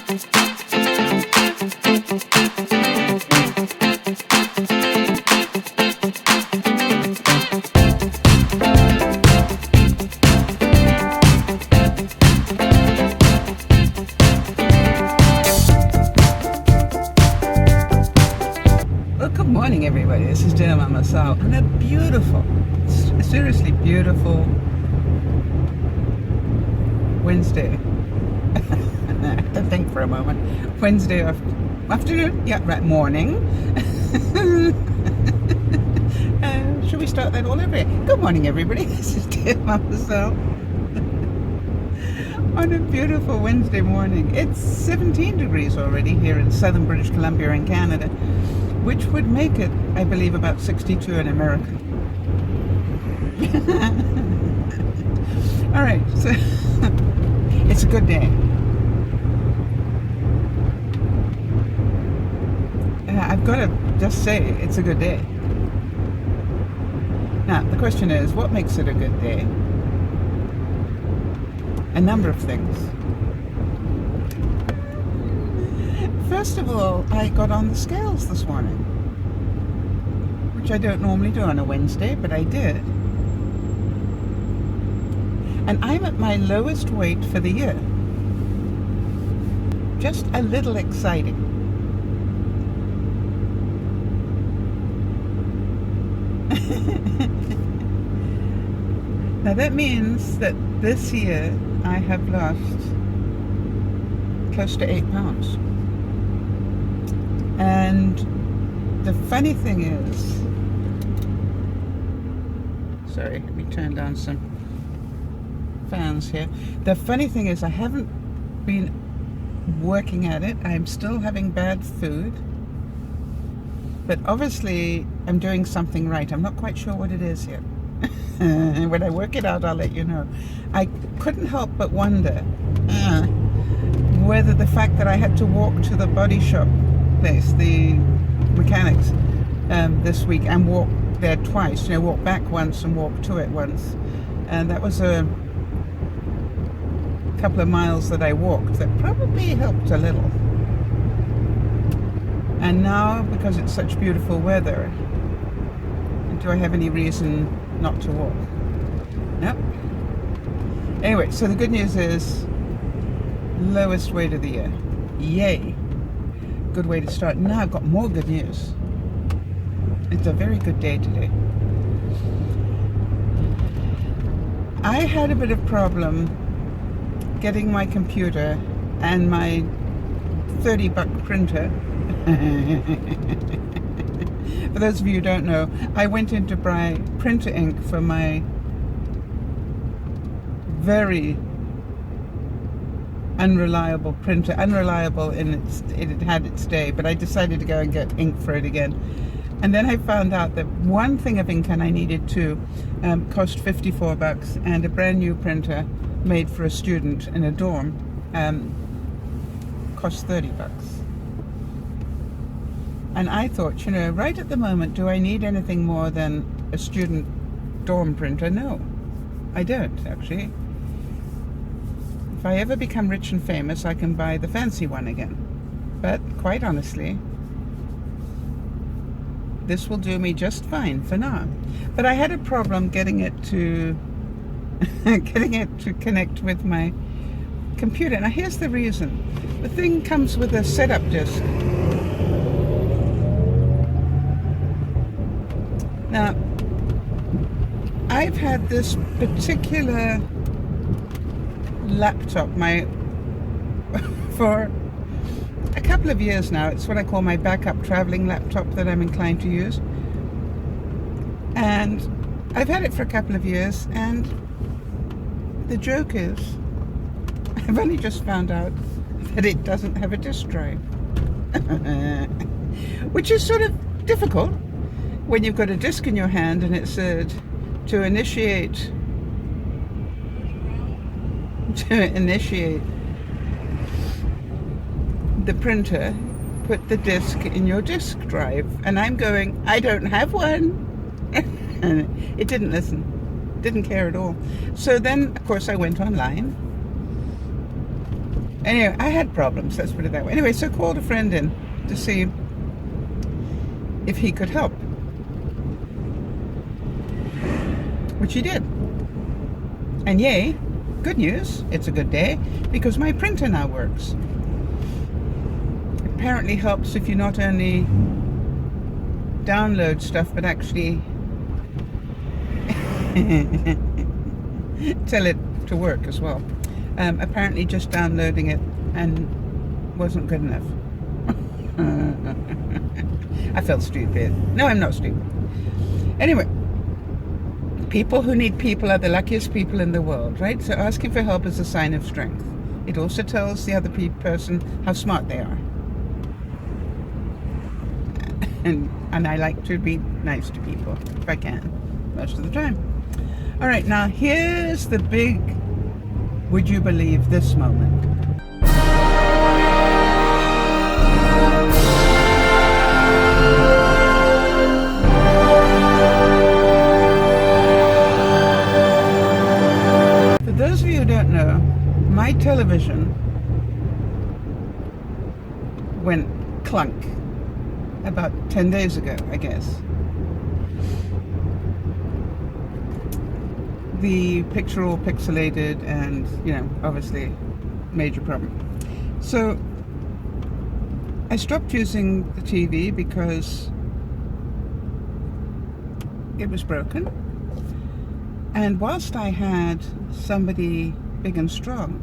Good morning, everybody. This is DearMamaSal on a beautiful, seriously beautiful Wednesday. I have to think for a moment. Wednesday afternoon? Yeah, right, morning. Should we start that all over again? Good morning, everybody. This is DearMamaSal on a beautiful Wednesday morning. It's 17 degrees already here in southern British Columbia in Canada, which would make it, I believe, about 62 in America. All right, so it's a good day. I've got to just say, it's a good day. Now, the question is, what makes it a good day? A number of things. First of all, I got on the scales this morning, which I don't normally do on a Wednesday, but I did. And I'm at my lowest weight for the year. Just a little exciting. Now that means that this year I have lost close to 8 pounds. And the funny thing is, sorry, let me turn down some fans here. The funny thing is I haven't been working at it. I'm still having bad food. But obviously I'm doing something right. I'm not quite sure what it is yet. And when I work it out, I'll let you know. I couldn't help but wonder whether the fact that I had to walk to the body shop place, the mechanics, this week, and walk there twice, walk back once and walk to it once, and that was a couple of miles that I walked that probably helped a little. And now, because it's such beautiful weather, do I have any reason not to walk? Nope. Anyway, so the good news is lowest weight of the year. Yay. Good way to start. Now I've got more good news. It's a very good day today. I had a bit of problem getting my computer and my $30 printer. For those of you who don't know, I went in to buy printer ink for my very unreliable printer. Unreliable in it had its day, but I decided to go and get ink for it again. And then I found out that one thing of ink, and I needed two, cost $54, and a brand new printer made for a student in a dorm cost $30. And I thought, right at the moment, do I need anything more than a student dorm printer? No, I don't, actually. If I ever become rich and famous, I can buy the fancy one again. But quite honestly, this will do me just fine for now. But I had a problem getting it to connect with my computer. Now here's the reason. The thing comes with a setup disk. Now, I've had this particular laptop for a couple of years now. It's what I call my backup traveling laptop that I'm inclined to use. And I've had it for a couple of years, and the joke is, I've only just found out that it doesn't have a disk drive. Which is sort of difficult when you've got a disk in your hand and it said to initiate the printer, put the disk in your disk drive. And I'm going, I don't have one. And it didn't listen, didn't care at all. So then, of course, I went online Anyway, I had problems, let's put it that way. Anyway, so called a friend in to see if he could help, which he did. And yay, good news, it's a good day, because my printer now works. Apparently helps if you not only download stuff, but actually tell it to work as well. Apparently just downloading it and wasn't good enough. I felt stupid. No, I'm not stupid. Anyway, people who need people are the luckiest people in the world, right? So asking for help is a sign of strength. It also tells the other person how smart they are. And I like to be nice to people, if I can, most of the time. All right, now here's the big, would you believe this moment? For those of you who don't know, my television went clunk about 10 days ago, I guess. The picture all pixelated and, you know, obviously major problem. So I stopped using the TV because it was broken. And whilst I had somebody big and strong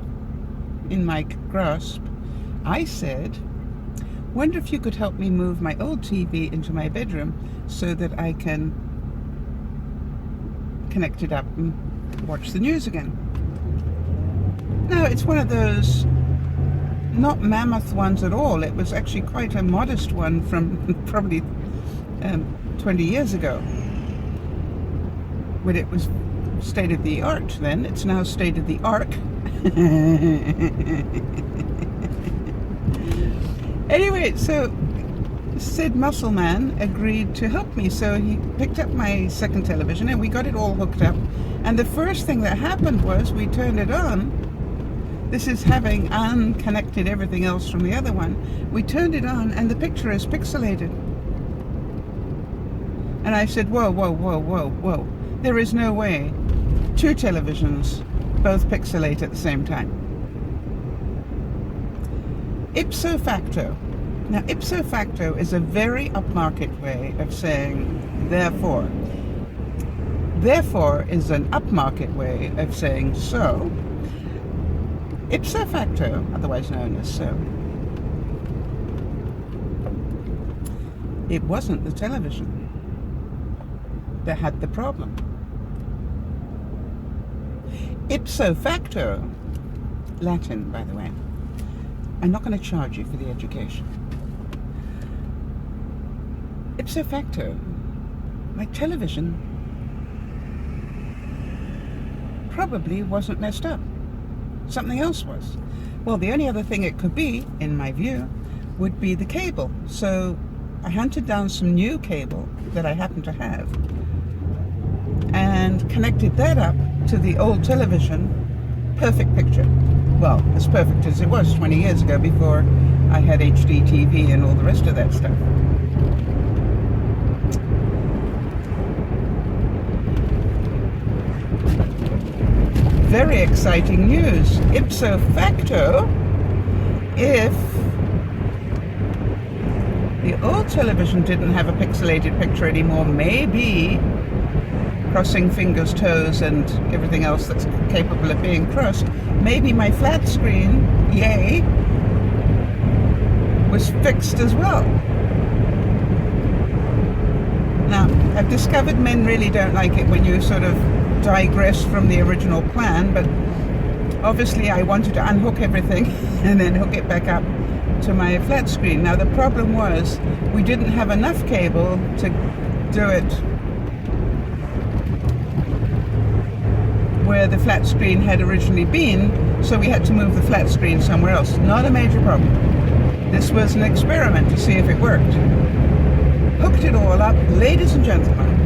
in my grasp, I said, wonder if you could help me move my old TV into my bedroom so that I can connect it up and watch the news again. Now, it's one of those not mammoth ones at all. It was actually quite a modest one from probably 20 years ago, when it was state of the art then. It's now state of the arc. Anyway, so Sid Muscleman agreed to help me, so he picked up my second television and we got it all hooked up. And the first thing that happened was we turned it on. This is having unconnected everything else from the other one. We turned it on and the picture is pixelated. And I said, whoa, whoa, whoa, whoa, whoa. There is no way two televisions both pixelate at the same time. Ipsofacto. Now, ipsofacto is a very upmarket way of saying therefore. Therefore is an upmarket way of saying so. Ipsofacto, otherwise known as so, it wasn't the television that had the problem. Ipsofacto, Latin, by the way. I'm not going to charge you for the education. Ipsofacto, my television probably wasn't messed up. Something else was. Well, the only other thing it could be, in my view, would be the cable. So I hunted down some new cable that I happen to have and connected that up to the old television. Perfect picture. Well, as perfect as it was 20 years ago before I had HD TV and all the rest of that stuff. Very exciting news. Ipso facto, if the old television didn't have a pixelated picture anymore, maybe, crossing fingers, toes, and everything else that's capable of being crossed, maybe my flat screen, yay, was fixed as well. Now, I've discovered men really don't like it when you sort of digress from the original plan, but obviously I wanted to unhook everything and then hook it back up to my flat screen. Now, the problem was we didn't have enough cable to do it where the flat screen had originally been, so we had to move the flat screen somewhere else. Not a major problem. This was an experiment to see if it worked. Hooked it all up. Ladies and gentlemen,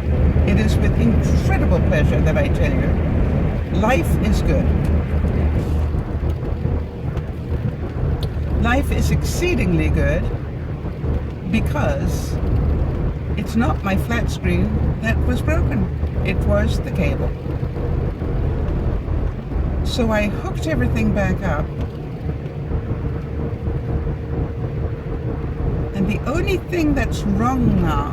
it is with incredible pleasure that I tell you, life is good. Life is exceedingly good because it's not my flat screen that was broken. It was the cable. So I hooked everything back up. And the only thing that's wrong now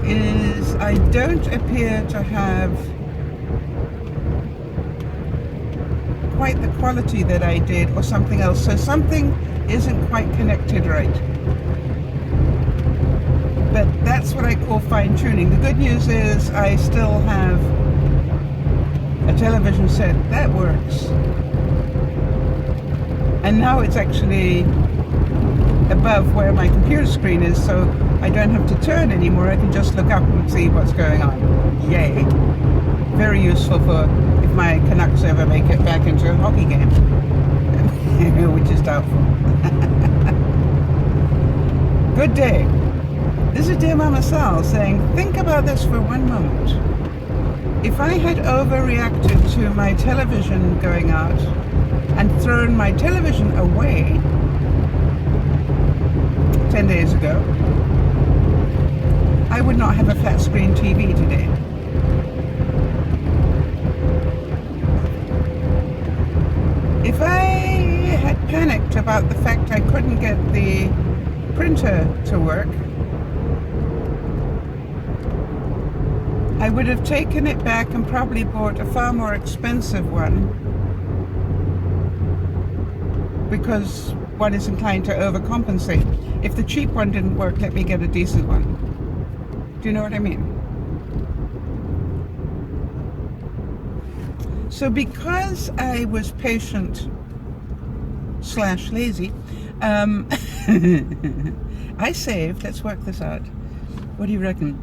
is I don't appear to have quite the quality that I did, or something else. So something isn't quite connected right. But that's what I call fine-tuning. The good news is I still have a television set that works. And now it's actually above where my computer screen is, so I don't have to turn anymore. I can just look up and see what's going on. Yay. Very useful for if my Canucks ever make it back into a hockey game, which is doubtful. Good day. This is DearMamaSal saying, think about this for one moment. If I had overreacted to my television going out and thrown my television away 10 days ago, I would not have a flat screen TV today. If I had panicked about the fact I couldn't get the printer to work, I would have taken it back and probably bought a far more expensive one, because one is inclined to overcompensate. If the cheap one didn't work, let me get a decent one. Do you know what I mean? So because I was patient / lazy, I saved, let's work this out. What do you reckon?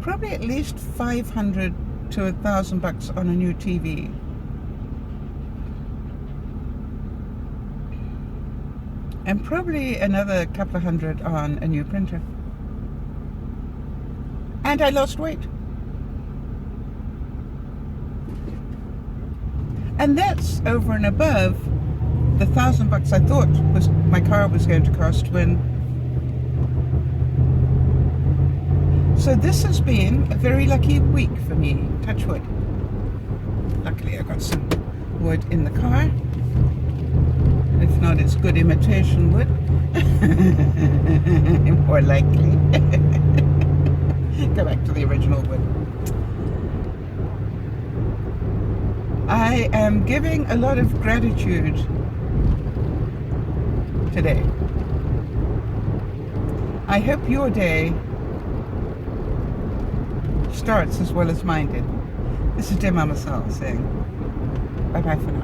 Probably at least $500 to $1,000 on a new TV. And probably another couple of hundred on a new printer. And I lost weight. And that's over and above the $1,000 I thought was my car was going to cost when. So this has been a very lucky week for me, touch wood. Luckily I got some wood in the car. If not, it's good imitation wood. More likely. Go back to the original wood. I am giving a lot of gratitude today. I hope your day starts as well as mine did. This is DearMamaSal saying bye-bye for now.